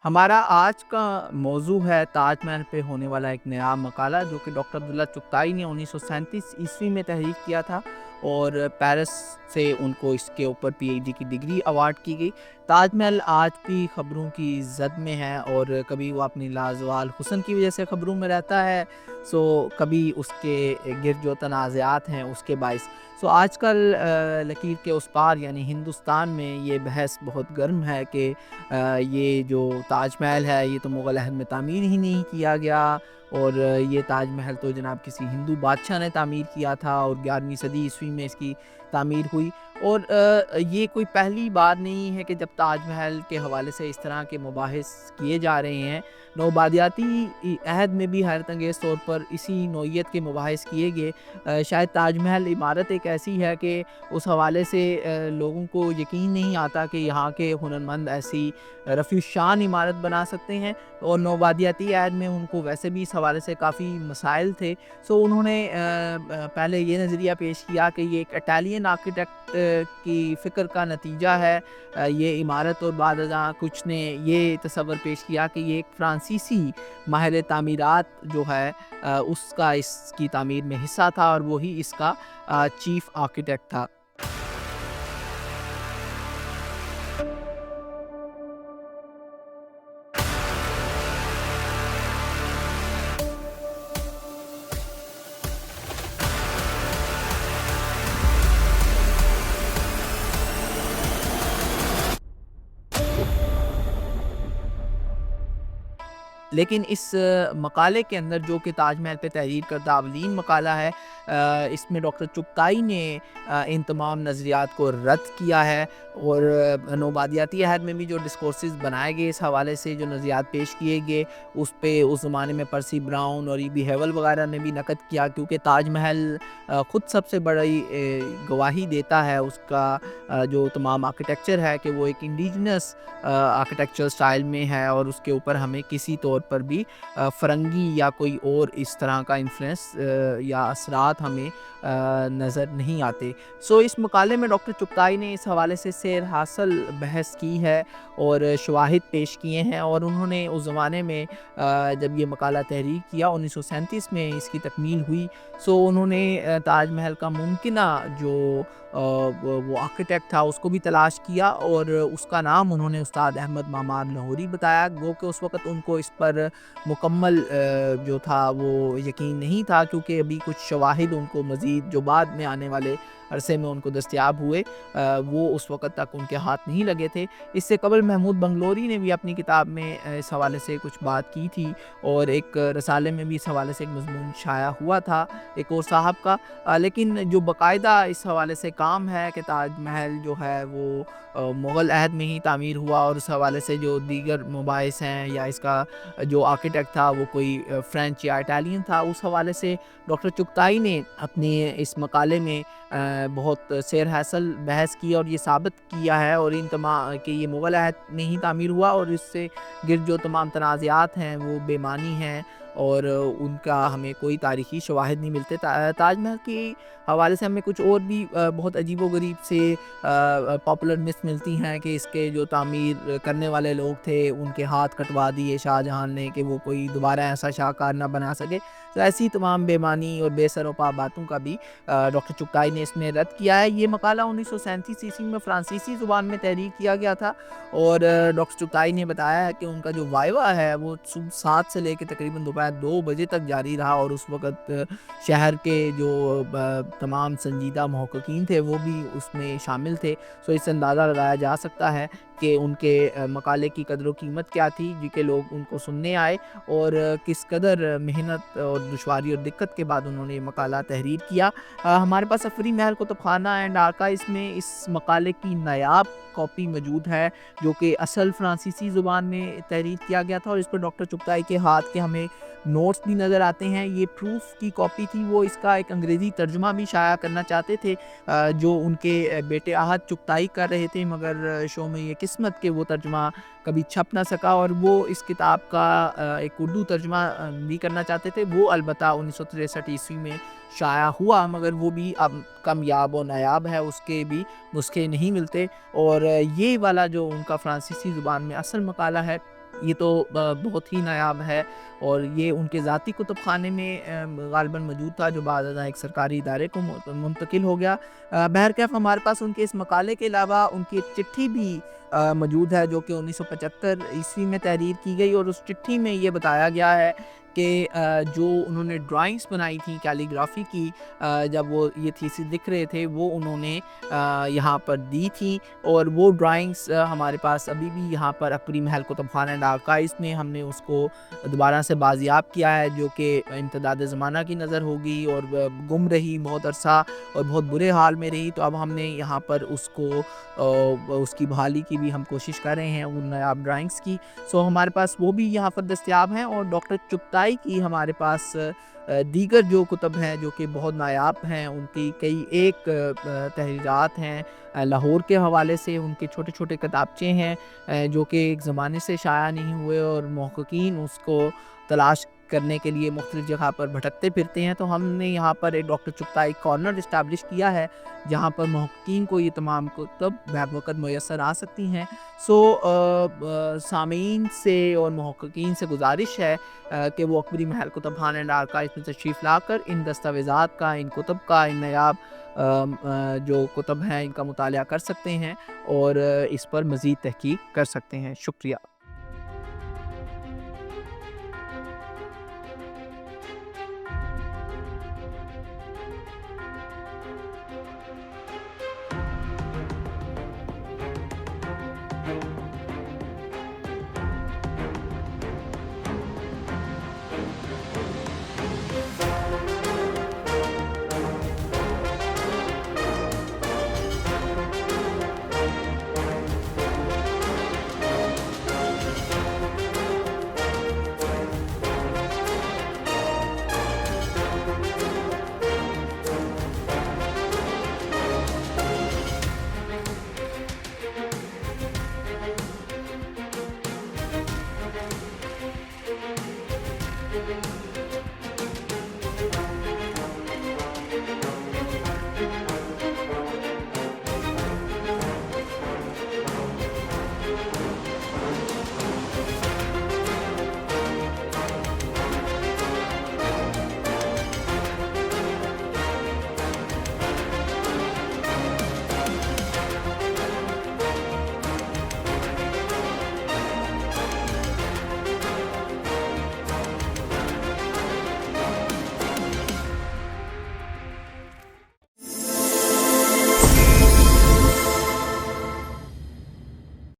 ہمارا آج کا موضوع ہے تاج محل پہ ہونے والا ایک نیا مقالہ جو کہ ڈاکٹر عبداللہ چغتائی نے 1937 میں تحریر کیا تھا اور پیرس سے ان کو اس کے اوپر پی ایچ ڈی کی ڈگری اوارڈ کی گئی۔ تاج محل آج بھی خبروں کی زد میں ہے اور کبھی وہ اپنی لازوال حسن کی وجہ سے خبروں میں رہتا ہے، کبھی اس کے گرد جو تنازعات ہیں اس کے باعث۔ آج کل لکیر کے اس پار یعنی ہندوستان میں یہ بحث بہت گرم ہے کہ یہ جو تاج محل ہے یہ تو مغل عہد میں تعمیر ہی نہیں کیا گیا، اور یہ تاج محل تو جناب کسی ہندو بادشاہ نے تعمیر کیا تھا اور 11ویں صدی عیسوی میں اس کی تعمیر ہوئی۔ اور یہ کوئی پہلی بار نہیں ہے کہ جب تاج محل کے حوالے سے اس طرح کے مباحث کیے جا رہے ہیں۔ نوبادیاتی عہد میں بھی حیرت انگیز طور پر اسی نوعیت کے مباحث کیے گئے۔ شاید تاج محل عمارت ایک ایسی ہے کہ اس حوالے سے لوگوں کو یقین نہیں آتا کہ یہاں کے ہنرمند ایسی رفیع الشان عمارت بنا سکتے ہیں، اور نوبادیاتی عہد میں ان کو ویسے بھی اس حوالے سے کافی مسائل تھے۔ انہوں نے پہلے یہ نظریہ پیش کیا کہ یہ ایک اٹالین آرکیٹیکٹ کی فکر کا نتیجہ ہے یہ عمارت، اور بعد ازاں کچھ نے یہ تصور پیش کیا کہ یہ ایک فرانسیسی ماہر تعمیرات جو ہے اس کا اس کی تعمیر میں حصہ تھا اور وہی اس کا چیف آرکیٹیکٹ تھا۔ لیکن اس مقالے کے اندر جو کہ تاج محل پہ تحریر کردہ اولین مقالہ ہے، اس میں ڈاکٹر چغتائی نے ان تمام نظریات کو رد کیا ہے، اور نوبادیاتی عہد میں بھی جو ڈسکورسز بنائے گئے اس حوالے سے جو نظریات پیش کیے گئے اس پہ اس زمانے میں پرسی براؤن اور ای بی ہیول وغیرہ نے بھی نقد کیا، کیونکہ تاج محل خود سب سے بڑی گواہی دیتا ہے اس کا جو تمام آرکیٹیکچر ہے کہ وہ ایک انڈیجنس آرکیٹیکچر سٹائل میں ہے، اور اس کے اوپر ہمیں کسی طور پر بھی فرنگی یا کوئی اور اس طرح کا انفلوئنس یا اثرات ہمیں نظر نہیں آتے۔ اس مقالے میں ڈاکٹر چغتائی نے اس حوالے سے سیر حاصل بحث کی ہے اور شواہد پیش کیے ہیں، اور انہوں نے اس زمانے میں جب یہ مقالہ تحریر کیا 1937 میں اس کی تکمیل ہوئی، انہوں نے تاج محل کا ممکنہ جو وہ آرکیٹیکٹ تھا اس کو بھی تلاش کیا، اور اس کا نام انہوں نے استاد احمد معمار لاہوری بتایا، گو کہ اس وقت ان کو اس پر مکمل جو تھا وہ یقین نہیں تھا، کیونکہ ابھی کچھ شواہد ان کو مزید جو بعد میں آنے والے عرصے میں ان کو دستیاب ہوئے وہ اس وقت تک ان کے ہاتھ نہیں لگے تھے۔ اس سے قبل محمود بنگلوری نے بھی اپنی کتاب میں اس حوالے سے کچھ بات کی تھی، اور ایک رسالے میں بھی اس حوالے سے ایک مضمون شائع ہوا تھا ایک اور صاحب کا، لیکن جو باقاعدہ اس حوالے سے کام ہے کہ تاج محل جو ہے وہ مغل عہد میں ہی تعمیر ہوا، اور اس حوالے سے جو دیگر مباحث ہیں یا اس کا جو آرکیٹیکٹ تھا وہ کوئی فرینچ یا اٹالین تھا، اس حوالے سے ڈاکٹر چغتائی نے اپنے اس مقالے میں بہت سیر حاصل بحث کی اور یہ ثابت کیا ہے، اور ان تمام کہ یہ مغل عہد میں ہی تعمیر ہوا، اور اس سے گرد جو تمام تنازعات ہیں وہ بے معنی ہیں اور ان کا ہمیں کوئی تاریخی شواہد نہیں ملتے۔ تاج محل کے حوالے سے ہمیں کچھ اور بھی بہت عجیب و غریب سے پاپولر مس ملتی ہیں کہ اس کے جو تعمیر کرنے والے لوگ تھے ان کے ہاتھ کٹوا دیے شاہ جہاں نے کہ وہ کوئی دوبارہ ایسا شاہکار نہ بنا سکے۔ ایسی تمام بے معنی اور بے سر و پا باتوں کا بھی ڈاکٹر چغتائی نے اس میں رد کیا ہے۔ یہ مقالہ 1937 عیسوی میں فرانسیسی زبان میں تحریر کیا گیا تھا، اور ڈاکٹر چغتائی نے بتایا ہے کہ ان کا جو وائوا ہے وہ صبح 7 سے لے کے تقریباً دوپہر 2 بجے تک جاری رہا، اور اس وقت شہر کے جو تمام سنجیدہ محققین تھے وہ بھی اس میں شامل تھے۔ اس سے اندازہ لگایا جا سکتا ہے کہ ان کے مقالے کی قدر و قیمت کیا تھی جی کہ لوگ ان کو سننے آئے، اور کس قدر محنت اور دشواری اور دقت کے بعد انہوں نے یہ مقالہ تحریر کیا۔ ہمارے پاس سفری محل کتب خانہ اینڈ آرکائیوز میں اس مقالے کی نایاب کاپی موجود ہے جو کہ اصل فرانسیسی زبان میں تحریر کیا گیا تھا، اور اس پر ڈاکٹر چغتائی کے ہاتھ کے ہمیں نوٹس بھی نظر آتے ہیں۔ یہ پروف کی کاپی تھی، وہ اس کا ایک انگریزی ترجمہ بھی شائع کرنا چاہتے تھے جو ان کے بیٹے احد چغتائی کر رہے تھے، مگر شو میں یہ قسمت کہ وہ ترجمہ کبھی چھپ نہ سکا، اور وہ اس کتاب کا ایک اردو ترجمہ بھی کرنا چاہتے تھے، وہ البتہ 1963 عیسوی میں شائع ہوا، مگر وہ بھی اب کامیاب و نایاب ہے، اس کے بھی نسخے نہیں ملتے۔ اور یہ والا جو ان کا فرانسیسی زبان میں اصل مقالہ ہے یہ تو بہت ہی نایاب ہے، اور یہ ان کے ذاتی کتب خانے میں غالباً موجود تھا، جو بعد ازاں ایک سرکاری ادارے کو منتقل ہو گیا۔ بہرکیف ہمارے پاس ان کے اس مقالے کے علاوہ ان کی ایک چٹھی بھی موجود ہے، جو کہ 1975 میں تحریر کی گئی، اور اس چٹھی میں یہ بتایا گیا ہے کہ جو انہوں نے ڈرائنگس بنائی تھیں کیلیگرافی کی، جب وہ یہ تھیسس لکھ رہے تھے، وہ انہوں نے یہاں پر دی تھی، اور وہ ڈرائنگس ہمارے پاس ابھی بھی یہاں پر اکبری محل کتب خانہ آرکائیوز میں ہم نے اس کو دوبارہ سے بازیاب کیا ہے، جو کہ امتداد زمانہ کی نظر ہوگی اور گم رہی بہت عرصہ اور بہت برے حال میں رہی، تو اب ہم نے یہاں پر اس کو اس کی بحالی کی بھی ہم کوشش کر رہے ہیں ان نایاب ڈرائنگس کی۔ سو ہمارے پاس وہ بھی یہاں پر دستیاب ہیں، اور ڈاکٹر چغتائی کی ہمارے پاس دیگر جو کتب ہیں جو کہ بہت نایاب ہیں، ان کی کئی ایک تحریرات ہیں لاہور کے حوالے سے، ان کے چھوٹے چھوٹے کتابچے ہیں جو کہ ایک زمانے سے شائع نہیں ہوئے، اور محققین اس کو تلاش کرنے کے لیے مختلف جگہ پر بھٹکتے پھرتے ہیں۔ تو ہم نے یہاں پر ایک ڈاکٹر چغتائی کارنر اسٹیبلش کیا ہے، جہاں پر محققین کو یہ تمام کتب بیک وقت میسر آ سکتی ہیں۔ سو سامعین سے اور محققین سے گزارش ہے کہ وہ اکبری محل کتب خانہ اینڈ آرکائیوز میں تشریف لا کر ان دستاویزات کا، ان کتب کا، ان نایاب جو کتب ہیں ان کا مطالعہ کر سکتے ہیں، اور اس پر مزید تحقیق کر سکتے ہیں۔ شکریہ۔